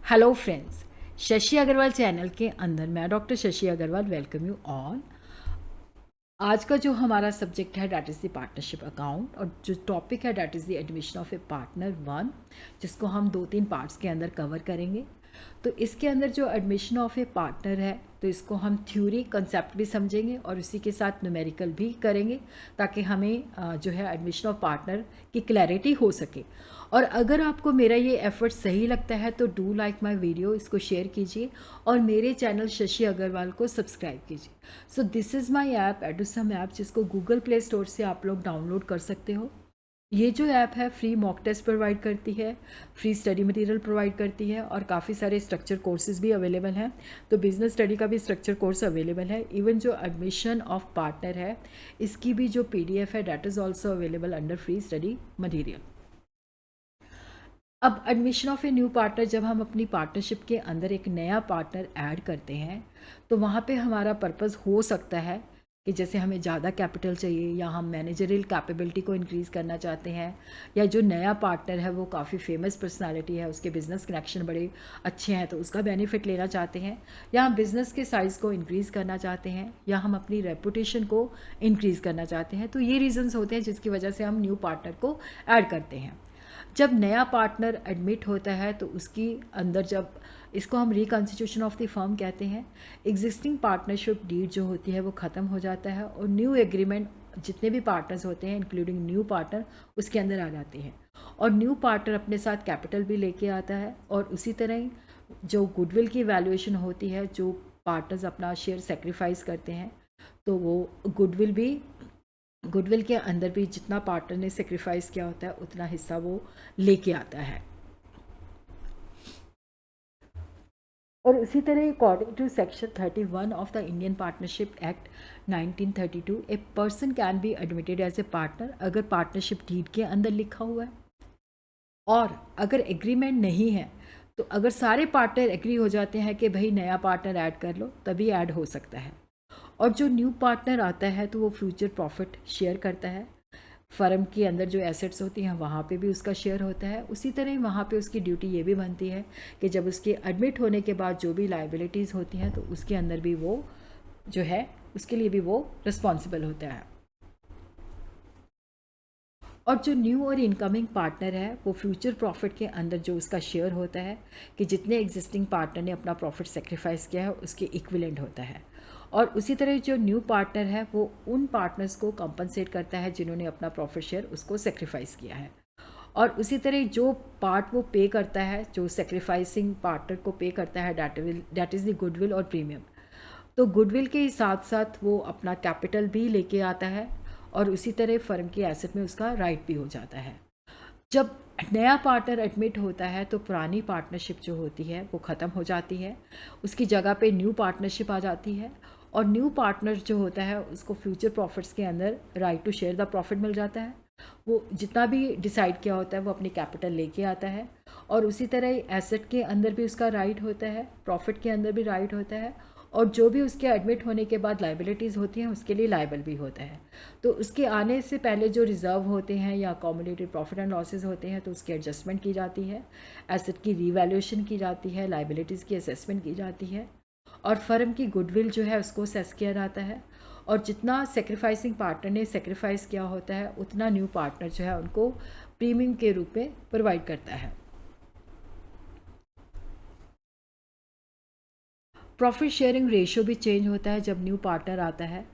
Hello friends, Shashi Agarwal channel के अंदर मैं doctor Shashi Agarwal welcome you all. आज का जो हमारा सब्जेक्ट है that is the partnership account, और जो टॉपिक है that is the admission of a partner one, जिसको हम 2-3 पार्ट्स के अंदर कवर करेंगे। तो इसके अंदर जो एडमिशन ऑफ ए पार्टनर है, तो इसको हम थ्योरी कंसेप्ट भी समझेंगे और उसी के साथ न्यूमेरिकल भी करेंगे, ताकि हमें जो है एडमिशन ऑफ पार्टनर की क्लैरिटी हो सके। और अगर आपको मेरा ये एफर्ट सही लगता है तो डू लाइक माय वीडियो, इसको शेयर कीजिए और मेरे चैनल शशि अग्रवाल को सब्सक्राइब कीजिए। So this is my app Edusum app, जिसको गूगल प्ले स्टोर से आप लोग डाउनलोड कर सकते हो। ये जो ऐप है फ्री मॉक टेस्ट प्रोवाइड करती है, फ्री स्टडी मटेरियल प्रोवाइड करती है और काफ़ी सारे स्ट्रक्चर कोर्सेज भी अवेलेबल हैं। तो बिजनेस स्टडी का भी स्ट्रक्चर कोर्स अवेलेबल है। इवन जो एडमिशन ऑफ पार्टनर है, इसकी भी जो PDF है that is also available under free study material. अब admission of a new partner, जब हम अपनी पार्टनरशिप के अंदर एक नया पार्टनर ऐड करते हैं, तो वहाँ पे हमारा पर्पस हो सकता है कि जैसे हमें ज़्यादा कैपिटल चाहिए, या हम मैनेजरियल कैपेबिलिटी को इंक्रीज़ करना चाहते हैं, या जो नया पार्टनर है वो काफ़ी फेमस पर्सनालिटी है, उसके बिज़नेस कनेक्शन बड़े अच्छे हैं तो उसका बेनिफिट लेना चाहते हैं, या हम बिज़नेस के साइज़ को इंक्रीज़ करना चाहते हैं, या हम अपनी रेपुटेशन को इंक्रीज़ करना चाहते हैं। तो ये रीज़न्स होते हैं जिसकी वजह से हम न्यू पार्टनर को ऐड करते हैं। जब नया पार्टनर एडमिट होता है तो उसकी अंदर, जब इसको हम रिकॉन्स्टिट्यूशन ऑफ द फर्म कहते हैं, एग्जिस्टिंग पार्टनरशिप डीड जो होती है वो ख़त्म हो जाता है और न्यू एग्रीमेंट जितने भी पार्टनर्स होते हैं इंक्लूडिंग न्यू पार्टनर उसके अंदर आ जाते हैं। और न्यू पार्टनर अपने साथ कैपिटल भी लेके आता है, और उसी तरह ही जो गुडविल की वैल्यूएशन होती है, जो पार्टनर्स अपना शेयर सेक्रीफाइस करते हैं, तो वो गुडविल के अंदर भी जितना पार्टनर ने सेक्रीफाइस किया होता है उतना हिस्सा वो लेके आता है। और उसी तरह according to section 31 of the Indian partnership act 1932, a person can be admitted as a partner अगर पार्टनरशिप डीड के अंदर लिखा हुआ है, और अगर एग्रीमेंट नहीं है तो अगर सारे पार्टनर एग्री हो जाते हैं कि भाई नया पार्टनर ऐड कर लो, तभी ऐड हो सकता है। और जो न्यू पार्टनर आता है तो वो फ्यूचर प्रॉफिट शेयर करता है। फर्म के अंदर जो एसेट्स होती हैं वहाँ पे भी उसका शेयर होता है। उसी तरह ही वहाँ पे उसकी ड्यूटी ये भी बनती है कि जब उसके एडमिट होने के बाद जो भी लाइबिलिटीज़ होती हैं तो उसके अंदर भी वो जो है उसके लिए भी वो रिस्पॉन्सिबल होता है। और जो न्यू और इनकमिंग पार्टनर है वो फ्यूचर प्रॉफिट के अंदर जो उसका शेयर होता है कि जितने एग्जिस्टिंग पार्टनर ने अपना प्रॉफिट सेक्रीफाइस किया है उसके इक्विवेलेंट होता है। और उसी तरह जो न्यू पार्टनर है वो उन पार्टनर्स को कंपनसेट करता है जिन्होंने अपना प्रॉफिट शेयर उसको सेक्रीफाइस किया है। और उसी तरह जो पार्ट वो पे करता है, जो सेक्रीफाइसिंग पार्टनर को पे करता है, डैट इज़ द गुडविल और प्रीमियम। तो गुडविल के साथ साथ वो अपना कैपिटल भी लेके आता है, और उसी तरह फर्म के एसेट में उसका राइट भी हो जाता है। जब नया पार्टनर एडमिट होता है तो पुरानी पार्टनरशिप जो होती है वो ख़त्म हो जाती है, उसकी जगह पे न्यू पार्टनरशिप आ जाती है। और न्यू पार्टनर जो होता है उसको फ्यूचर प्रॉफिट्स के अंदर right to share the profit मिल जाता है। वो जितना भी डिसाइड किया होता है वो अपनी कैपिटल लेके आता है, और उसी तरह एसेट के अंदर भी उसका राइट होता है, प्रॉफिट के अंदर भी राइट होता है, और जो भी उसके एडमिट होने के बाद लाइबिलिटीज़ होती हैं उसके लिए लाइबल भी होता है। तो उसके आने से पहले जो रिज़र्व होते हैं या अकोमोडेटेड प्रॉफिट एंड लॉसेस होते हैं तो उसकी एडजस्टमेंट की जाती है, एसेट की रीवैल्यूएशन की जाती है, लाइबिलिटीज़ की असेसमेंट की जाती है, और फर्म की गुडविल जो है उसको असेस किया जाता है। और जितना सेक्रीफाइसिंग पार्टनर ने सेक्रीफाइस किया होता है उतना न्यू पार्टनर जो है उनको प्रीमियम के रूप में प्रोवाइड करता है। प्रॉफिट शेयरिंग रेशियो भी चेंज होता है जब न्यू पार्टनर आता है।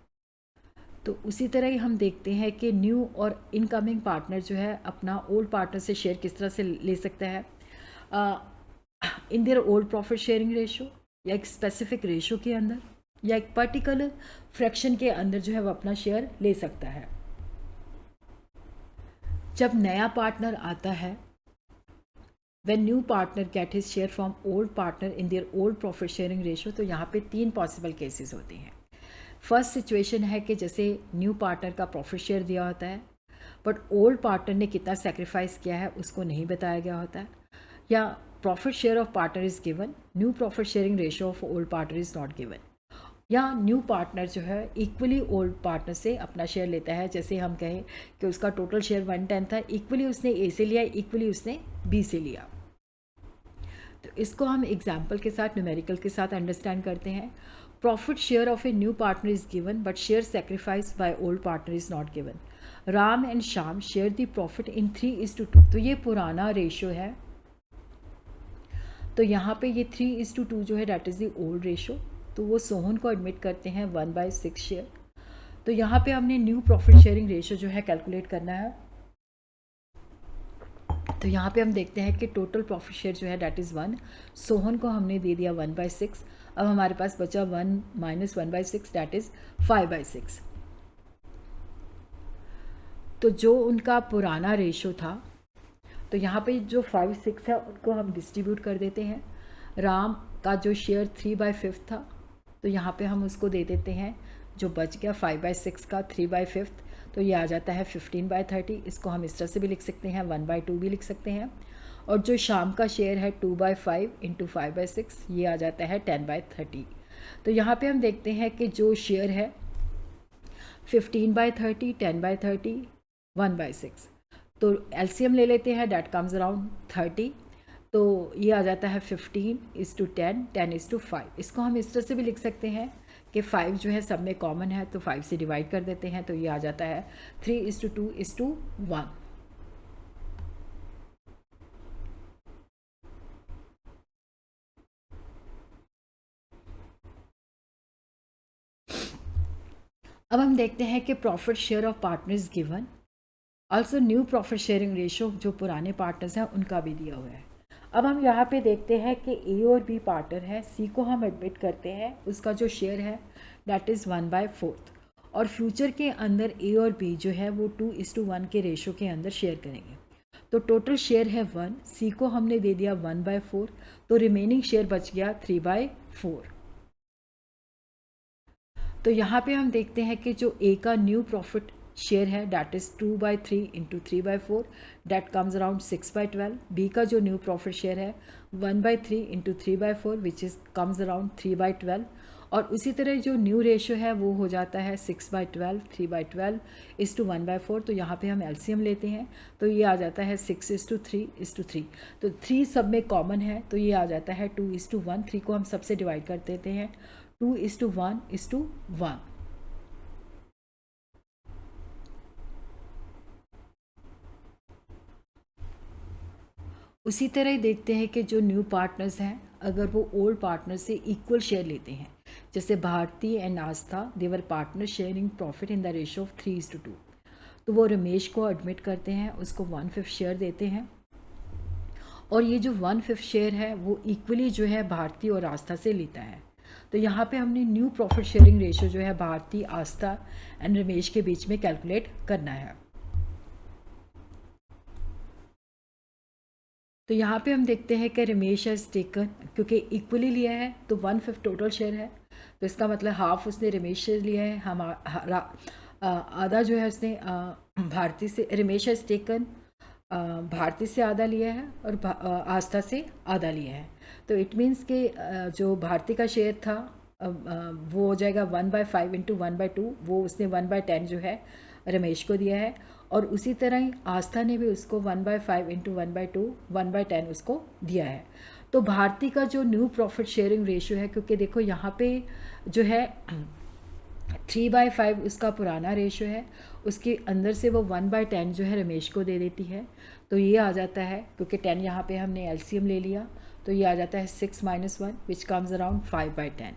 तो उसी तरह ही हम देखते हैं कि न्यू और इनकमिंग पार्टनर जो है अपना ओल्ड पार्टनर से शेयर किस तरह से ले सकता है, in their old profit sharing ratio, या एक स्पेसिफिक रेशियो के अंदर, या एक पर्टिकुलर फ्रैक्शन के अंदर जो है वो अपना शेयर ले सकता है। जब नया पार्टनर आता है, when new partner get his share from old partner in their old profit sharing ratio, तो यहाँ पे 3 पॉसिबल केसेस होते हैं। फर्स्ट सिचुएशन है कि जैसे न्यू पार्टनर का प्रॉफिट शेयर दिया होता है बट ओल्ड पार्टनर ने कितना सेक्रीफाइस किया है उसको नहीं बताया गया होता है, या profit share of partner is given, new profit sharing ratio of old partner is not given, या न्यू पार्टनर जो है इक्वली ओल्ड पार्टनर से अपना शेयर लेता है। जैसे हम कहें कि उसका टोटल शेयर 1/10 था, इक्वली उसने ए से लिया, इक्वली उसने बी से लिया। तो इसको हम एग्जाम्पल के साथ, न्यूमेरिकल के साथ अंडरस्टैंड करते हैं. Profit share of a new partner is given but share sacrifice by old partner is not given. Ram and Shyam share the profit in 3:2. तो ये पुराना रेशो है. तो यहाँ पे ये 3:2 जो है that is the old ratio. तो वो सोहन को एडमिट करते हैं 1/6 शेयर. तो यहाँ पे हमने न्यू प्रॉफिट शेयरिंग रेशो जो है कैलकुलेट करना है. तो यहाँ पे हम देखते हैं कि टोटल प्रॉफिट शेयर जो है डैट इज़ 1. सोहन को हमने दे दिया 1/6. अब हमारे पास बचा 1 - 1/6 डैट इज़ 5/6. तो जो उनका पुराना रेशो था, तो यहाँ पे जो 5/6 है उनको हम डिस्ट्रीब्यूट कर देते हैं. राम का जो शेयर 3/5 था, तो यहाँ पे हम उसको दे देते हैं जो बच गया 5/6 का 3/5. तो ये आ जाता है 15/30. इसको हम इस तरह से भी लिख सकते हैं, 1/2 भी लिख सकते हैं. और जो शाम का शेयर है 2/5 इंटू 5/6, ये आ जाता है 10/30. तो यहाँ पे हम देखते हैं कि जो शेयर है 15/30, 10/30, 1/6. तो एलसीएम ले लेते हैं, डैट कम्स अराउंड 30. तो ये आ जाता है 15:10, 10:5. इसको हम इस तरह से भी लिख सकते हैं कि 5 जो है सब में कॉमन है, तो 5 से डिवाइड कर देते हैं. तो ये आ जाता है 3:2:1. अब हम देखते हैं कि profit share of partners given. Also new profit sharing ratio जो पुराने पार्टनर्स हैं उनका भी दिया हुआ है. अब हम यहाँ पे देखते हैं कि ए और बी पार्टनर है. सी को हम एडमिट करते हैं, उसका जो शेयर है डैट इज़ 1/4. और फ्यूचर के अंदर ए और बी जो है वो 2:1 के रेशो के अंदर शेयर करेंगे. तो टोटल शेयर है 1. सी को हमने दे दिया 1/4. तो रिमेनिंग शेयर बच गया 3/4. तो यहाँ पे हम देखते हैं कि जो ए का न्यू प्रॉफिट शेयर है that is 2/3 into 3/4, that comes around 6/12. B का जो न्यू प्रॉफिट शेयर है 1/3 into 3/4 which is comes around 3/12. और उसी तरह जो न्यू रेशो है वो हो जाता है 6/12, 3/12 इज़ टू 1/4. तो यहाँ पे हम एलसीएम लेते हैं, तो ये आ जाता है 6:3:3. तो 3 सब में कॉमन है, तो ये आ जाता है 2:1. 3 को हम सबसे डिवाइड कर देते हैं, 2:1:1. उसी तरह ही देखते हैं कि जो न्यू पार्टनर्स हैं अगर वो ओल्ड पार्टनर से इक्वल शेयर लेते हैं, जैसे Bharti and Aastha they were partner sharing profit in the ratio of 3:2. तो वो रमेश को एडमिट करते हैं, उसको 1/5 शेयर देते हैं. और ये जो 1/5 शेयर है वो इक्वली जो है भारती और आस्था से लेता है. तो यहाँ पे हमने न्यू प्रॉफिट शेयरिंग रेशो जो है भारती, आस्था एंड रमेश के बीच में कैलकुलेट करना है. तो यहाँ पे हम देखते हैं कि रमेश हैज़ टेकन, क्योंकि इक्वली लिया है तो 1/5 टोटल शेयर है, तो इसका मतलब हाफ उसने रमेश से लिया है, आधा जो है उसने भारती से. रमेश हैज़ टेकन भारती से आधा लिया है और आस्था से आधा लिया है. तो इट मीन्स कि जो भारती का शेयर था वो हो जाएगा 1/5 इंटू 1/2. वो उसने 1/10 जो है रमेश को दिया है. और उसी तरह ही आस्था ने भी उसको 1/5 इंटू 1/2, 1/10 उसको दिया है. तो भारती का जो न्यू प्रॉफिट शेयरिंग रेशो है, क्योंकि देखो यहाँ पे जो है 3/5 उसका पुराना रेशो है, उसके अंदर से वो 1/10 जो है रमेश को दे देती है. तो ये आ जाता है, क्योंकि 10 यहाँ पे हमने एलसीएम ले लिया, तो ये आ जाता है 6 - 1 विच कम्स अराउंड 5/10.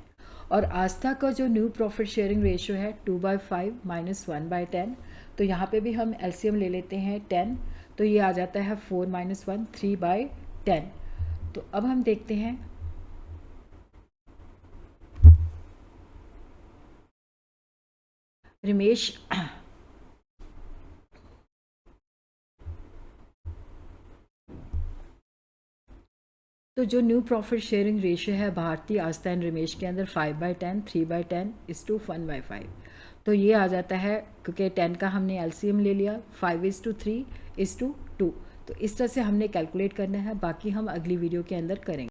और आस्था का जो न्यू प्रॉफिट शेयरिंग रेशो है 2/5 - 1/10. तो यहाँ पे भी हम एलसीएम ले लेते हैं 10, तो ये आ जाता है 4 - 1 3/10. तो अब हम देखते हैं रमेश तो जो न्यू प्रॉफिट शेयरिंग रेशियो है भारती, आस्था एंड रमेश के अंदर 5/10, 3/10 इज़ टू 1/5. तो ये आ जाता है, क्योंकि 10 का हमने एलसीएम ले लिया, 5:3 इज़ टू 2. तो इस तरह से हमने कैलकुलेट करना है, बाकी हम अगली वीडियो के अंदर करेंगे.